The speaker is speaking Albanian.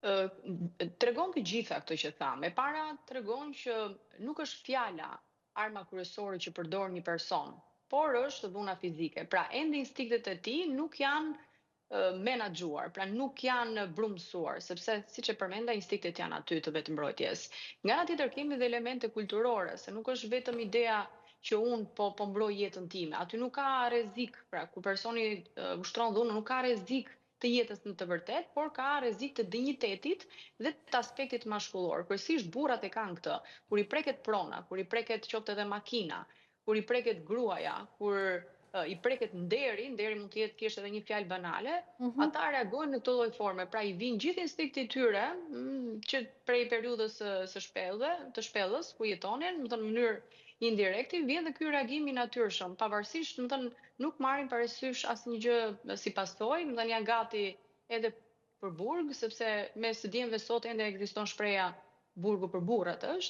Tregon të gjitha këto që tham. E para tregon që nuk është fjala arma kryesore që përdor një person, por është dhuna fizike. Pra, ende instinktet e tij nuk janë menaxhuar, pra nuk janë brumësuar, sepse siç e përmenda instinktet janë aty të vetëmbrojtjes. Nga ana tjetër kemi dhe elemente kulturore, se nuk është vetëm ideja që unë po mbroj jetën time. Aty nuk ka rrezik, pra kur personi ushtron dhunë, nuk ka rrezik të jetës në të vërtet, por ka rrezik të dinjitetit dhe të aspektit mashkullor. Kryesisht burrat e kanë këtë. Kur i preket prona, kur i preket qoftë edhe makina, kur i preket gruaja, kur i preket nderi mund të jetë thjesht edhe një fjalë banale, ata reagojnë në këtë lloj forme. Pra i vijnë gjithë instinkti i tyre, që prej periudhës së të shpellës ku jetonin, në mënyrë indirekte, vjen dhe ky reagim i natyrshëm, pavarësisht, nuk marrin parasysh asnjë gjë si pasojë, janë gati edhe për burg, sepse mes së djemve sot ende ekziston shpreha burgu për burrat është.